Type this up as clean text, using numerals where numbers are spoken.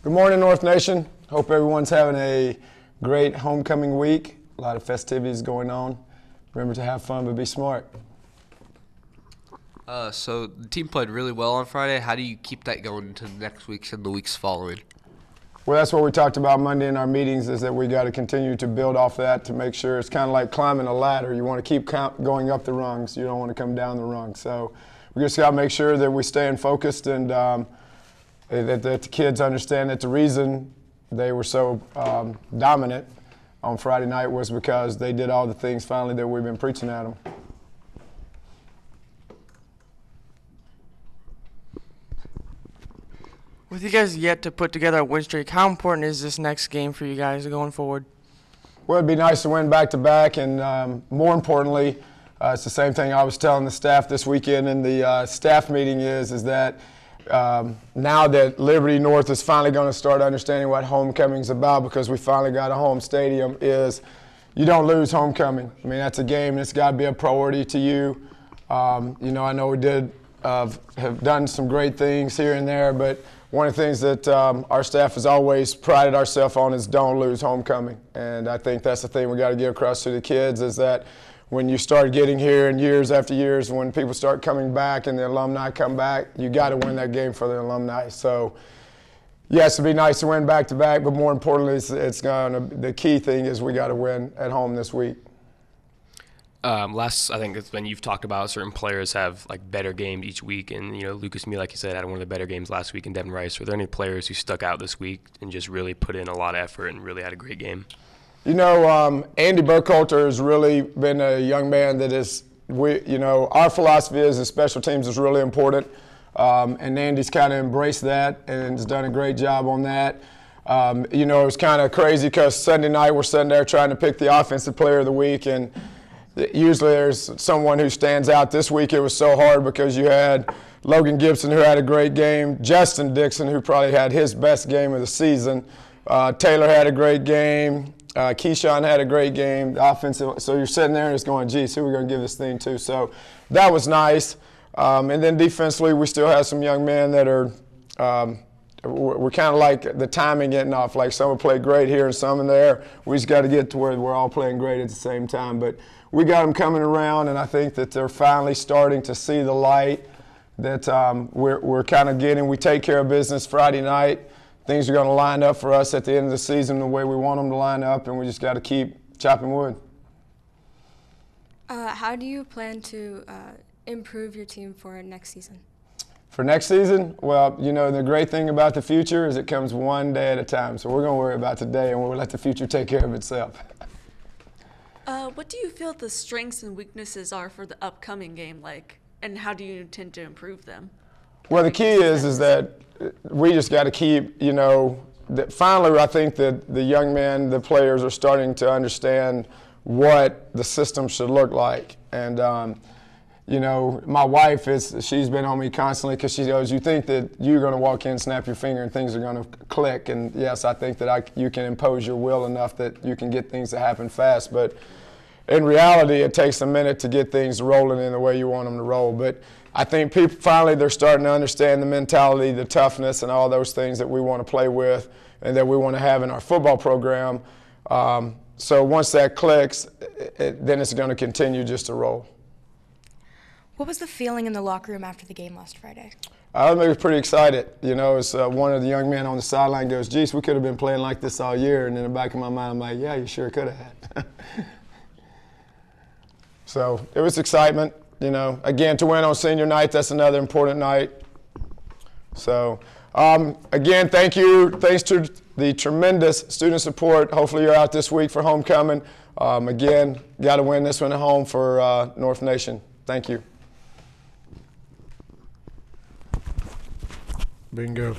Good morning, North Nation. Hope everyone's having a great homecoming week. A lot of festivities going on. Remember to have fun, but be smart. So the team played really well on Friday. How do you keep that going into the next weeks and the weeks following? Well, that's what we talked about Monday in our meetings, is that we got to continue to build off that to make sure it's kind of like climbing a ladder. You want to keep going up the rungs. You don't want to come down the rungs. So we just got to make sure that we stay focused and that the kids understand that the reason they were so dominant on Friday night was because they did all the things finally that we've been preaching at them. With you guys yet to put together a win streak, how important is this next game for you guys going forward? Well, it'd be nice to win back-to-back, and more importantly, it's the same thing I was telling the staff this weekend in the staff meeting is that now that Liberty North is finally going to start understanding what homecoming's about, because we finally got a home stadium, is you don't lose homecoming. I mean, that's a game that's got to be a priority to you. You know, I know we have done some great things here and there, but one of the things that our staff has always prided ourselves on is don't lose homecoming. And I think that's the thing we got to get across to the kids, is that when you start getting here and years after years, when people start coming back and the alumni come back, you got to win that game for the alumni. So yes, it'd be nice to win back-to-back, but more importantly, the key thing is we got to win at home this week. I think it's when you've talked about certain players have like better games each week, and you know Lucas Mee, like you said, had one of the better games last week, and Devin Rice. Were there any players who stuck out this week and just really put in a lot of effort and really had a great game? You know, Andy Burkhalter has really been a young man that is, our philosophy is that special teams is really important, and Andy's kind of embraced that and has done a great job on that. You know, it was kind of crazy because Sunday night we're sitting there trying to pick the offensive player of the week, and usually there's someone who stands out. This week it was so hard because you had Logan Gibson, who had a great game, Justin Dixon, who probably had his best game of the season, Taylor had a great game, Keyshawn had a great game, the offensive. So you're sitting there and just going, geez, who are we going to give this thing to? So that was nice. And then defensively, we still have some young men that are we're kind of like the timing getting off. Like some will play great here and some in there. We just got to get to where we're all playing great at the same time. But we got them coming around, and I think that they're finally starting to see the light that we're kind of getting. We take care of business Friday night. Things are going to line up for us at the end of the season the way we want them to line up, and we just got to keep chopping wood. How do you plan to improve your team for next season? For next season, well, you know, the great thing about the future is it comes one day at a time. So we're going to worry about today, and we'll let the future take care of itself. What do you feel the strengths and weaknesses are for the upcoming game, and how do you intend to improve them? Well, the key is that we just got to keep, you know, finally I think that the young men, the players are starting to understand what the system should look like. And, you know, my wife, she's been on me constantly because she goes, you think that you're going to walk in, snap your finger, and things are going to click. And, yes, I think that you can impose your will enough that you can get things to happen fast. But in reality, it takes a minute to get things rolling in the way you want them to roll. But I think people finally they're starting to understand the mentality, the toughness, and all those things that we want to play with and that we want to have in our football program. So once that clicks, then it's going to continue just to roll. What was the feeling in the locker room after the game last Friday? I was pretty excited. You know, it's one of the young men on the sideline goes, geez, we could have been playing like this all year. And in the back of my mind, I'm like, yeah, you sure could have. So it was excitement. You know, again, to win on senior night, that's another important night. So, again, thanks to the tremendous student support. Hopefully you're out this week for homecoming. Again, got to win this one at home for North Nation. Thank you. Bingo.